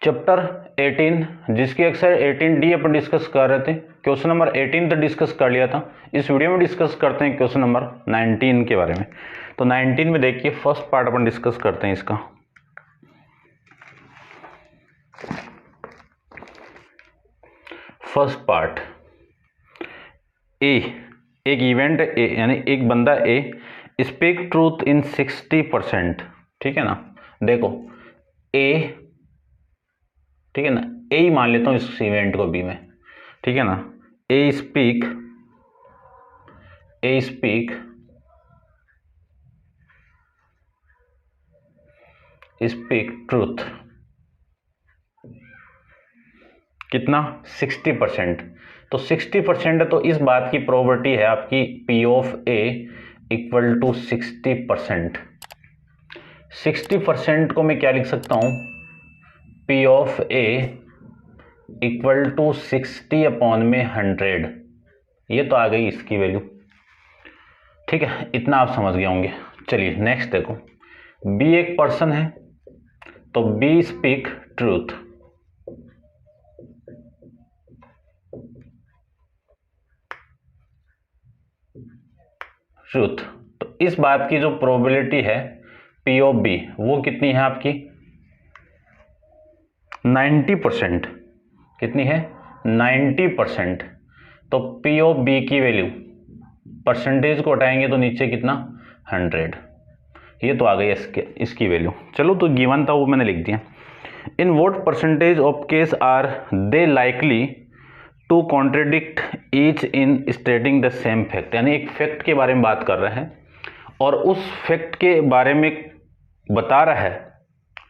Chapter 18 जिसकी exercise 18D अपन discuss कर रहे थे। क्वेश्चन नंबर 18 तक डिस्कस कर लिया था। इस वीडियो में डिस्कस करते हैं क्वेश्चन नंबर 19 के बारे में। तो 19 में देखिए फर्स्ट पार्ट अपन डिस्कस करते हैं इसका। फर्स्ट पार्ट ए, एक इवेंट ए यानी एक बंदा ए स्पीक ट्रूथ इन 60%, ठीक है ना। देखो ए, ठीक है ना, ए ही मान लेता हूं इस इवेंट को बी में, ठीक है ना। ए स्पीक ट्रूथ कितना 60%। तो 60% है तो इस बात की प्रोबेबिलिटी है आपकी P of A equal to 60%। 60% को मैं क्या लिख सकता हूं, P of A equal to 60 upon में 100। ये तो आ गई इसकी वैल्यू, ठीक है, इतना आप समझ गए होंगे। चलिए नेक्स्ट देखो, बी एक पर्सन है तो बी स्पीक ट्रूथ। तो इस बात की जो प्रोबेबिलिटी है P ऑफ B वो कितनी है आपकी 90%। कितनी है 90%। तो P ऑफ B की वैल्यू परसेंटेज को हटाएंगे तो नीचे कितना 100। ये तो आ गई इसकी वैल्यू। चलो तो गिवन था वो मैंने लिख दिया। In what percentage of case are they likely to contradict each in stating the same fact. यानी एक फैक्ट के बारे में बात कर रहे हैं और उस फैक्ट के बारे में बता रहा है,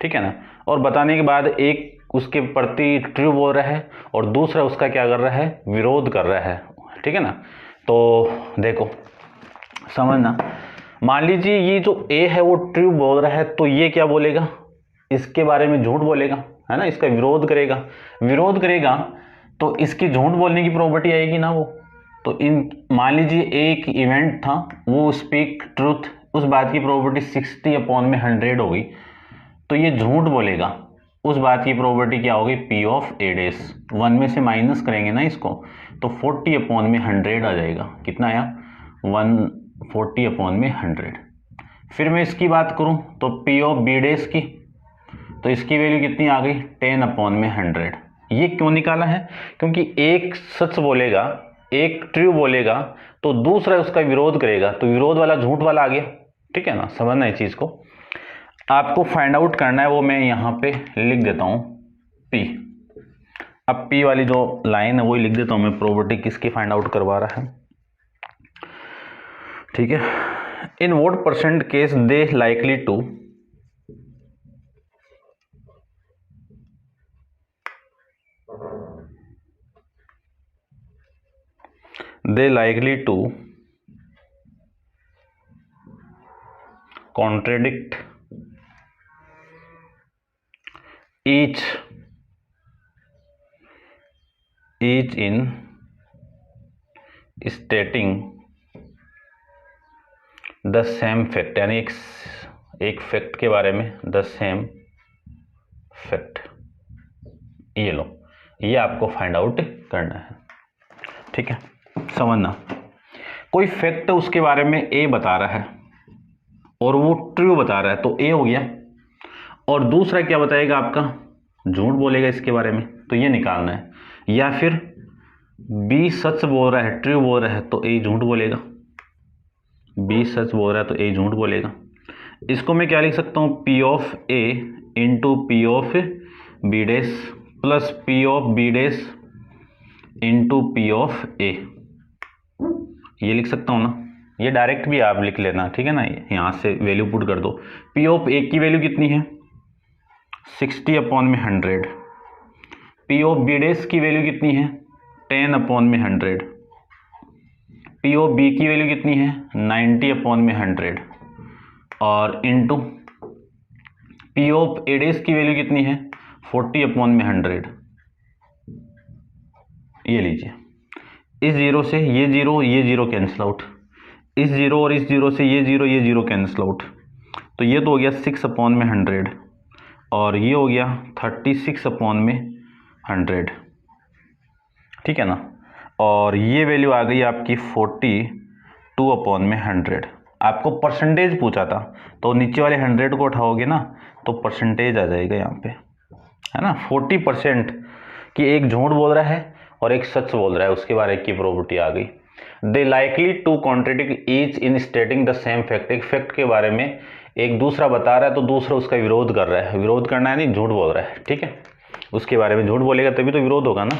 ठीक है ना, और बताने के बाद एक उसके प्रति ट्रू बोल रहा है और दूसरा उसका क्या कर रहा है, विरोध कर रहा है, ठीक है ना। तो देखो समझना, मान लीजिए ये जो ए है वो ट्रू बोल रहा है तो ये क्या बोलेगा, इसके बारे में झूठ बोलेगा, है ना, इसका विरोध करेगा तो इसकी झूठ बोलने की प्रॉपर्टी आएगी ना वो। तो इन मान लीजिए एक इवेंट था वो स्पीक ट्रूथ, उस बात की प्रॉपर्टी 60 अपॉन में 100 होगी तो ये झूठ बोलेगा, उस बात की प्रॉपर्टी क्या होगी P ऑफ A डैश। 1 में से माइनस करेंगे ना इसको तो 40 अपॉन में 100 आ जाएगा। कितना आया 140 अपॉन में 100। फिर मैं इसकी बात करूं तो P ऑफ B डैश की, तो इसकी वैल्यू कितनी आ गई 10 अपॉन में 100। ये क्यों निकाला है, क्योंकि एक सच बोलेगा, एक ट्रू बोलेगा तो दूसरा उसका विरोध करेगा तो विरोध वाला झूठ वाला आ गया, ठीक है ना। समझना इस चीज को, आपको फाइंड आउट करना है वो मैं यहाँ पे लिख देता हूँ P। अब P वाली जो लाइन है वही लिख देता हूँ मैं, प्रोबेबिलिटी किसकी फाइंड आउट करवा रहा है, ठीक है। In what percent case they likely to contradict each in stating the same fact। यानी एक फैक्ट के बारे में the same fact। ये लो, ये आपको फाइंड आउट करना है, ठीक है। समझना, कोई फैक्ट उसके बारे में ए बता रहा है और वो ट्रू बता रहा है तो ए हो गया, और दूसरा क्या बताएगा आपका, झूठ बोलेगा इसके बारे में, तो ये निकालना है। या फिर बी सच बोल रहा है, ट्रू बोल रहा है तो ए झूठ बोलेगा, बी सच बोल रहा है तो ए झूठ बोलेगा। इसको मैं क्या लिख सकता हूँ, P of A into P ऑफ B डैश प्लस P ऑफ B dash into P of A। ये लिख सकता हूँ ना, ये डायरेक्ट भी आप लिख लेना, ठीक है ना। यहाँ से वैल्यू पुट कर दो। P ऑफ A की वैल्यू कितनी है 60 अपॉन में 100। P ऑफ B डैश की वैल्यू कितनी है 10 अपॉन में 100। P ऑफ B की वैल्यू कितनी है 90 अपॉन में 100 और into P of A dash की वैल्यू कितनी है 40 अपॉन में 100। ये लीजिए, इस जीरो से ये जीरो कैंसिल आउट, इस जीरो और इस जीरो से ये जीरो कैंसिल आउट, तो ये तो हो गया 6 अपॉन में 100 और ये हो गया 36/100, ठीक है ना। और ये वैल्यू आ गई आपकी 42/100। आपको परसेंटेज पूछा था, तो नीचे वाले 100 को उठाओगे ना तो परसेंटेज आ जाएगा यहाँ पे, है ना। 40% कि एक झूठ बोल रहा है और एक सच बोल रहा है, उसके बारे की प्रॉपर्टी आ गई। They likely to contradict each in stating the same fact. एक फैक्ट के बारे में एक दूसरा बता रहा है तो दूसरा उसका विरोध कर रहा है। विरोध करना है नहीं, झूठ बोल रहा है, ठीक है। उसके बारे में झूठ बोलेगा तभी तो विरोध होगा ना।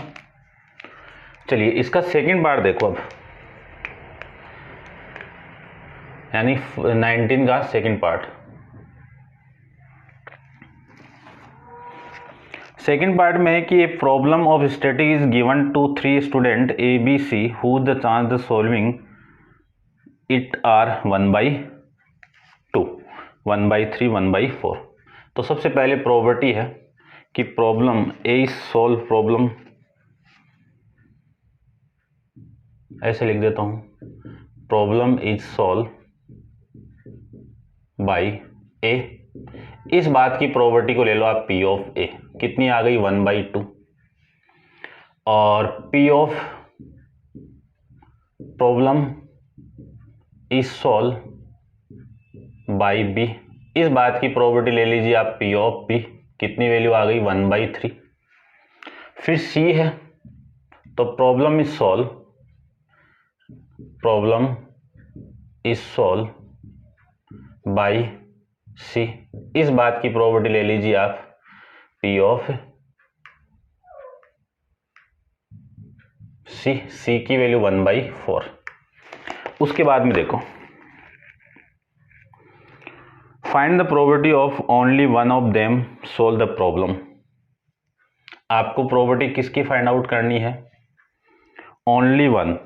चलिए इसका सेकंड पार्ट देखो अब, यानी 19 का सेकंड पार्ट। सेकंड पार्ट में है कि a problem of static is given to 3 student A B C who the chance the solving it are 1/2, 1/3, 1/4। तो सबसे पहले प्रॉपर्टी है कि problem A is solve, problem ऐसे लिख देता हूं, problem is solve by A. इस बात की प्रॉपर्टी को ले लो आप पी ऑफ ए, कितनी आ गई 1/2, और P of problem is solve by B. इस बात की प्रॉपर्टी ले लीजिए आप पी ऑफ बी, कितनी वैल्यू आ गई 1/3। फिर सी है तो problem is solve, problem is solve by C. इस बात की प्रॉपर्टी ले लीजिए आप पी ऑफ सी, सी की वैल्यू 1/4। उसके बाद में देखो, find the property of only one of them solve the problem. आपको प्रॉपर्टी किसकी फाइंड आउट करनी है, ओनली वन,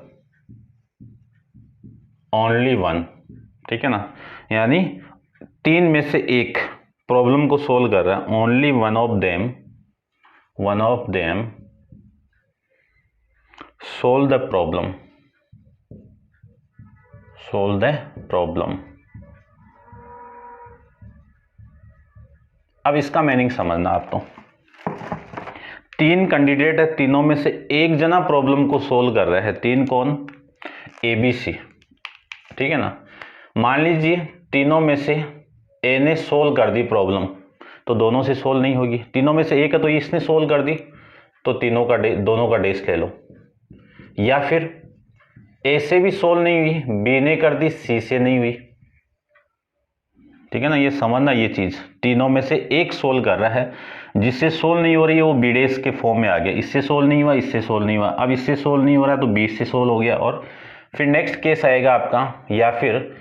ओनली वन, ठीक है ना। यानी 3 में से एक प्रॉब्लम को सोल्व कर रहा है, only one of them, one of them solve the problem, solve the problem. अब इसका मीनिंग समझना आप। तो 3 कैंडिडेट है, तीनों में से एक जना प्रॉब्लम को सोल्व कर रहा है। 3 कौन, ए बी सी, ठीक है ना। मान लीजिए तीनों में से ए ने सोल्व कर दी प्रॉब्लम, तो दोनों से सोल्व नहीं होगी। तीनों में से एक है तो इसने सोल्व कर दी, तो तीनों का दोनों का डेस ले लो। या फिर ए से भी सोल्व नहीं हुई, बी ने कर दी, सी से नहीं हुई, ठीक है ना। ये समझना, ये चीज तीनों में से एक सोल्व कर रहा है, जिससे सोल्व नहीं हो रही है वो बी डेस के फॉर्म में आ गया। इससे सोल्व नहीं हुआ, इससे सोल्व नहीं हुआ, अब इससे सोल्व नहीं हो रहा तो बी से सोल्व हो गया। और फिर नेक्स्ट केस आएगा आपका, या फिर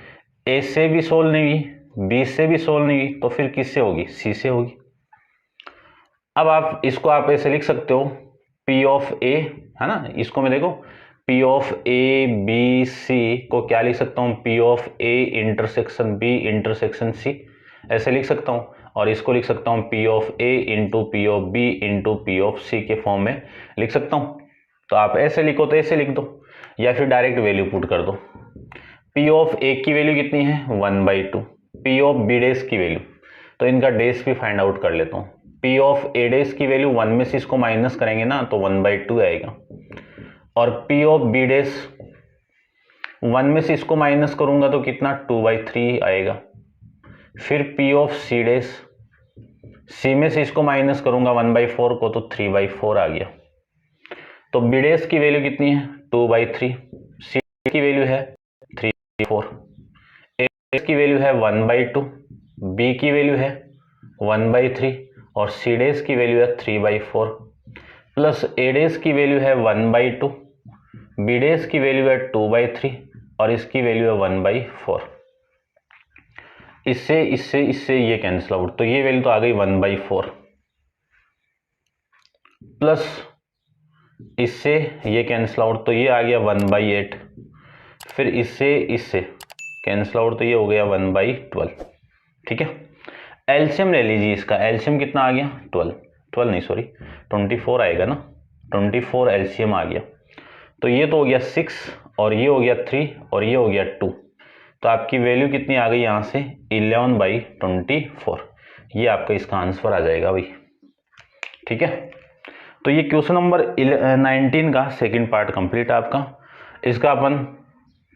ए से भी सोल्व नहीं हुई, बी से भी सोल्व नहीं हुई, तो फिर किससे होगी, सी से होगी। अब आप इसको आप ऐसे लिख सकते हो, पी ऑफ ए, है ना। इसको मैं देखो P of A B C को क्या लिख सकता हूँ, P of A intersection B intersection C, ऐसे लिख सकता हूँ। और इसको लिख सकता हूँ P of A into P of B into P of C के फॉर्म में लिख सकता हूँ। तो आप ऐसे लिखो तो ऐसे लिख दो, या फिर डायरेक्ट वैल्यू पुट कर दो। पी ऑफ ए की वैल्यू कितनी है 1/2, पी ऑफ बी डेस की वैल्यू, तो इनका डेस भी फाइंड आउट कर लेता हूँ। पी ऑफ ए डेस की वैल्यू 1 में से इसको माइनस करेंगे ना तो 1/2 आएगा, और पी ऑफ बी डेस 1 में से इसको माइनस करूंगा तो कितना 2/3 आएगा। फिर पी ऑफ सी डेस, सी में से इसको माइनस करूंगा 1/4 को तो 3/4 आ गया। तो बी डेस की वैल्यू कितनी है 2/3, सी की वैल्यू है 3/4, ए डेस की वैल्यू है 1/2, बी की वैल्यू है 1/3 और सी डेस की वैल्यू है 3/4, प्लस ए डेस की वैल्यू है 1/2, बी डेस की वैल्यू है 2/3 और इसकी वैल्यू है 1/4। इससे इससे इससे ये कैंसिल आउट, तो ये वैल्यू तो आ गई 1/4, प्लस इससे ये कैंसिल आउट तो ये आ गया 1/8, फिर इससे इससे कैंसिल आउट तो ये हो गया 1/12, ठीक है। एलसीएम ले लीजिए, इसका एलसीएम कितना आ गया 12 नहीं सॉरी 24 आएगा ना, 24 एलसीएम आ गया। तो ये तो हो गया 6 और ये हो गया 3 और ये हो गया 2, तो आपकी वैल्यू कितनी आ गई यहाँ से 11/24। ये आपका इसका आंसर आ जाएगा भाई। ठीक है, तो ये क्वेश्चन नंबर 19 का सेकंड पार्ट कंप्लीट है आपका। इसका अपन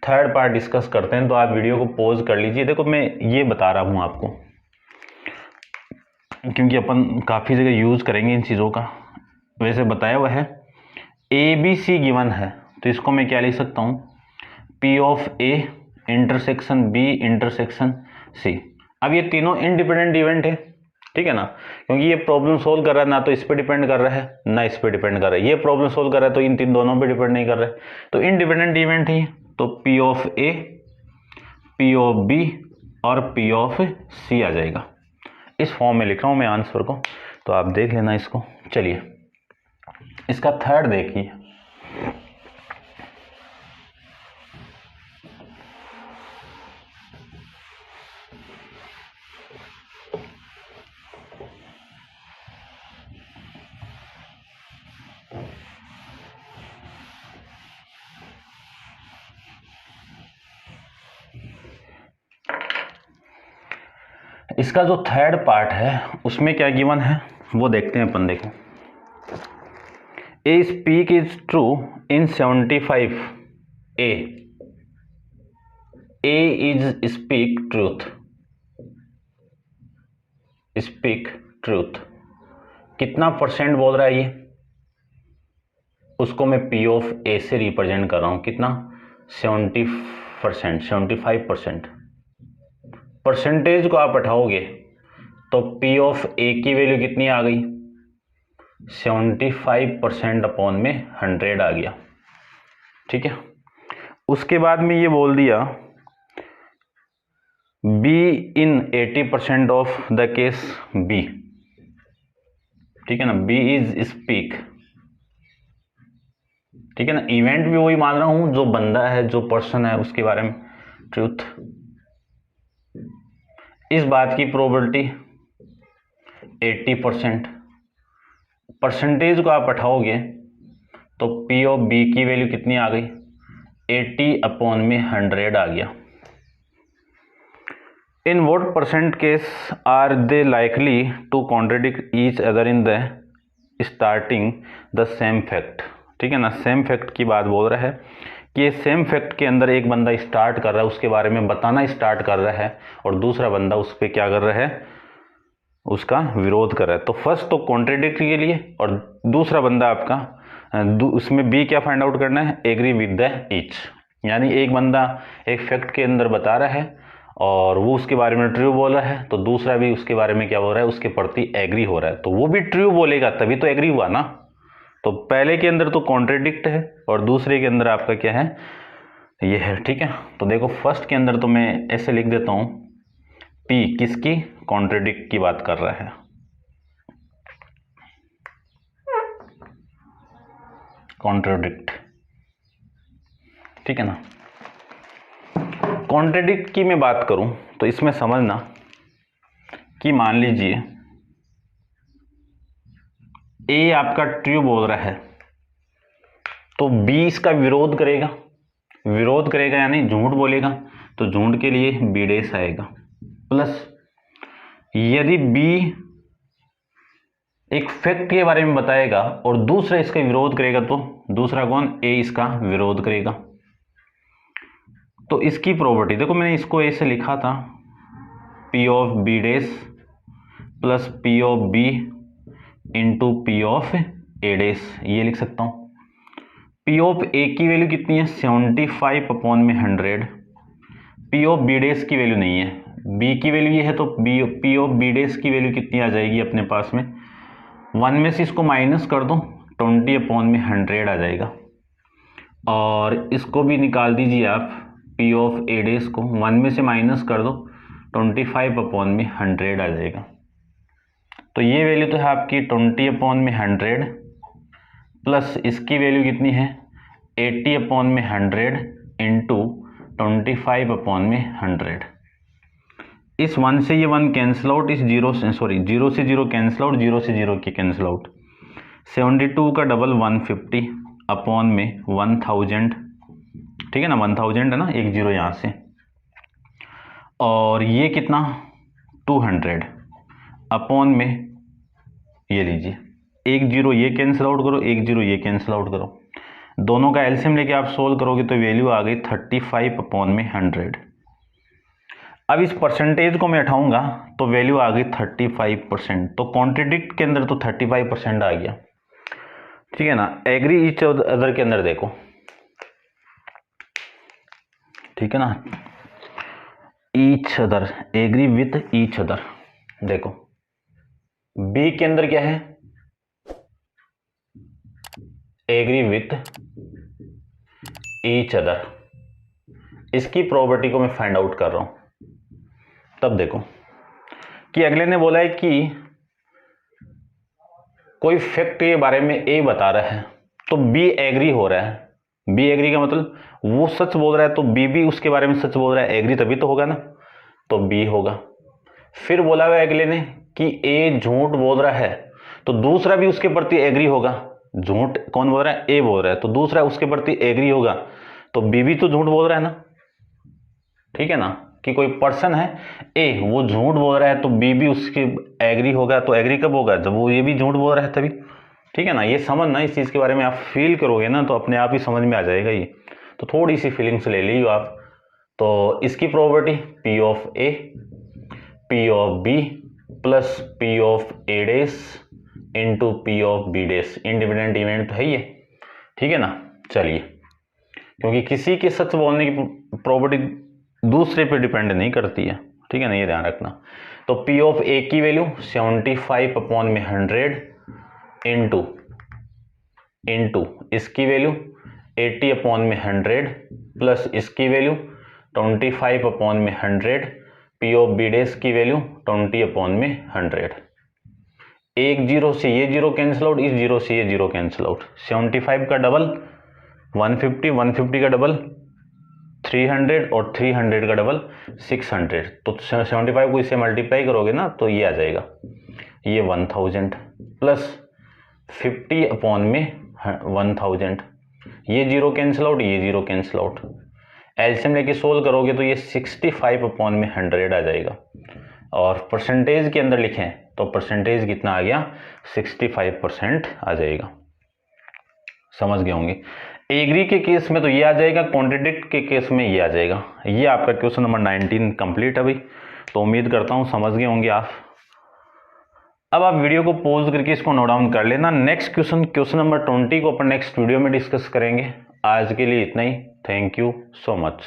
थर्ड पार्ट डिस्कस करते हैं, तो आप वीडियो को पॉज कर लीजिए। देखो मैं ये बता रहा हूँ आपको, क्योंकि अपन काफ़ी जगह यूज़ करेंगे इन चीज़ों का। वैसे बताया हुआ है ABC गिवन है, तो इसको मैं क्या लिख सकता हूँ, P of A intersection B intersection C। अब ये तीनों इंडिपेंडेंट इवेंट है, ठीक है ना, क्योंकि ये प्रॉब्लम सोल्व कर रहा है ना तो इस पे डिपेंड कर रहा है ना इस पे डिपेंड कर रहा है। ये प्रॉब्लम सोल्व कर रहा है तो इन तीन दोनों पे डिपेंड नहीं कर रहा है, तो इंडिपेंडेंट इवेंट है। तो P ऑफ A, P ऑफ B और P ऑफ C आ जाएगा। इस फॉर्म में लिख रहा हूँ मैं आंसर को, तो आप देख लेना इसको। चलिए इसका थर्ड देखिए। इसका जो थर्ड पार्ट है उसमें क्या गिवन है वो देखते हैं अपन। देखो, A speak is true in 75। A is speak truth, speak truth कितना परसेंट बोल रहा है ये, उसको मैं P ऑफ A से रिप्रेजेंट कर रहा हूं। कितना, 70%, 75%। परसेंटेज को आप हटाओगे तो P ऑफ A की वैल्यू कितनी आ गई, 75% अपॉन में 100 आ गया। ठीक है, उसके बाद में ये बोल दिया B in 80% of the case B। ठीक है ना, B इज स्पीक। ठीक है ना, इवेंट भी वही मान रहा हूं जो बंदा है, जो पर्सन है, उसके बारे में ट्रूथ। इस बात की प्रोबेबिलिटी 80%। परसेंटेज को आप हटाओगे तो P ऑफ B की वैल्यू कितनी आ गई, 80 अपॉन में 100 आ गया। In what percent case are they likely to contradict each other in the starting the same fact. ठीक है ना, सेम फैक्ट की बात बोल रहा है कि ये सेम फैक्ट के अंदर एक बंदा स्टार्ट कर रहा है, उसके बारे में बताना स्टार्ट कर रहा है, और दूसरा बंदा उस पर क्या कर रहा है, उसका विरोध कर रहा है। तो फर्स्ट तो कॉन्ट्रडिक्ट के लिए, और दूसरा बंदा आपका उसमें बी क्या फाइंड आउट करना है, एग्री विद द ईच। यानी एक बंदा एक फैक्ट के अंदर बता रहा है और वो उसके बारे में ट्रू बोल रहा है, तो दूसरा भी उसके बारे में क्या बोल रहा है, उसके प्रति एग्री हो रहा है, तो वो भी ट्रू बोलेगा तभी तो एग्री हुआ ना। तो पहले के अंदर तो कॉन्ट्रडिक्ट है और दूसरे के अंदर आपका क्या है, ये है। ठीक है, तो देखो फर्स्ट के अंदर तो मैं ऐसे लिख देता हूं, P किसकी, कॉन्ट्रडिक्ट की बात कर रहा है। कॉन्ट्रडिक्ट, ठीक है ना। कॉन्ट्रडिक्ट की मैं बात करूं तो इसमें समझना कि मान लीजिए A आपका ट्रू बोल रहा है तो B इसका विरोध करेगा, विरोध करेगा यानी झूठ बोलेगा, तो झूठ के लिए B डैश आएगा। प्लस यदि B एक फैक्ट के बारे में बताएगा और दूसरा इसका विरोध करेगा तो दूसरा कौन, A इसका विरोध करेगा। तो इसकी प्रॉपर्टी देखो, मैंने इसको ऐसे लिखा था, P ऑफ B डैश प्लस P ऑफ B into P of A dash, ये लिख सकता हूं। P ऑफ A की वैल्यू कितनी है, 75 अपॉन में 100। P ऑफ B डैश की वैल्यू नहीं है, B की वैल्यू ये है, तो P ऑफ B डैश की वैल्यू कितनी आ जाएगी अपने पास में, 1 में से इसको माइनस कर दो, 20 अपॉन में 100 आ जाएगा। और इसको भी निकाल दीजिए आप, P ऑफ A डैश को 1 में से माइनस कर दो, 25 अपॉन में 100 आ जाएगा। तो ये वैल्यू तो है आपकी 20 अपॉन में 100 प्लस इसकी वैल्यू कितनी है, 80 अपॉन में 100 इंटू 25 अपॉन में 100। इस 1 से ये 1 कैंसिल आउट, इस 0 से 0 कैंसिल आउट, 0 से 0 की कैंसिल आउट। 72 का डबल 150 अपॉन में 1000। ठीक है ना, 1000 है ना, एक 0 यहाँ से, और ये कितना 200। अपॉन में ये लीजिए, 1 0 ये कैंसिल आउट करो, 1 0 ये कैंसिल आउट करो, दोनों का एलसीएम लेके आप सोल्व करोगे तो वैल्यू आ गई 35 अपॉन में 100। अब इस परसेंटेज को मैं उठाऊंगा तो वैल्यू आ गई 35%। तो कॉन्ट्रडिक्ट के अंदर तो 35% आ गया, ठीक है ना। एग्री ईच अदर के अंदर देखो, ठीक है ना, each other, agree with each other. देखो बी के अंदर क्या है, एग्री विथ ईच अदर। इसकी प्रॉपर्टी को मैं फाइंड आउट कर रहा हूं। तब देखो कि अगले ने बोला है कि कोई फैक्ट के बारे में ए बता रहा है तो बी एग्री हो रहा है। बी एग्री का मतलब वो सच बोल रहा है तो बी भी उसके बारे में सच बोल रहा है, एग्री तभी तो होगा ना, तो बी होगा। फिर बोला हुआ अगले ने कि ए झूठ बोल रहा है तो दूसरा भी उसके प्रति एग्री होगा। झूठ कौन बोल रहा है, ए बोल रहा है, तो दूसरा उसके प्रति एग्री होगा, तो बी भी तो झूठ बोल रहा है ना, ठीक है ना। कि कोई पर्सन है ए, वो झूठ बोल रहा है तो बी भी उसके एग्री होगा। तो एग्री कब होगा, जब वो ये भी झूठ बोल रहा है तभी, ठीक है ना। ये समझना, इस चीज के बारे में आप फील करोगे ना तो अपने आप ही समझ में आ जाएगा ये। तो थोड़ी सी फीलिंग्स ले लीजिए आप। तो इसकी property P of A P of B plus P of A dash into P of B dash, independent event तो है ये, ठीक है ना। चलिए, क्योंकि किसी के सच बोलने की प्रॉपर्टी दूसरे पे डिपेंड नहीं करती है, ठीक है ना, ये ध्यान रखना। तो पी ऑफ ए की वैल्यू 75 अपॉन में 100 इंटू इसकी वैल्यू 80 अपॉन में 100 प्लस इसकी वैल्यू 25 अपॉन में 100, पी ऑफ बी डेस की वैल्यू 20 अपॉन में 100। एक जीरो से ये जीरो कैंसिल आउट, इस जीरो से ये जीरो कैंसिल आउट। 75 का डबल 150, 150 का डबल 300 और 300 का डबल 600। तो 75 को इससे मल्टीप्लाई करोगे ना तो ये आ जाएगा, ये 1000 प्लस 50 अपॉन में 1000, ये जीरो कैंसिल आउट, ये जीरो कैंसिल आउट। एलसीएम लेके सोल्व करोगे तो ये 65 अपॉन में 100 आ जाएगा। और परसेंटेज के अंदर लिखें तो परसेंटेज कितना आ गया, 65% आ जाएगा। समझ गए होंगे। एग्री के केस में तो ये आ जाएगा, कॉन्ट्रडिक्ट के केस में ये आ जाएगा। ये आपका क्वेश्चन नंबर 19 कंप्लीट है भाई। तो उम्मीद करता हूँ समझ गए होंगे आप। अब आप वीडियो को पॉज करके इसको नोट डाउन कर लेना। नेक्स्ट क्वेश्चन नंबर 20 को अपन नेक्स्ट वीडियो में डिस्कस करेंगे। आज के लिए इतना ही। Thank you so much.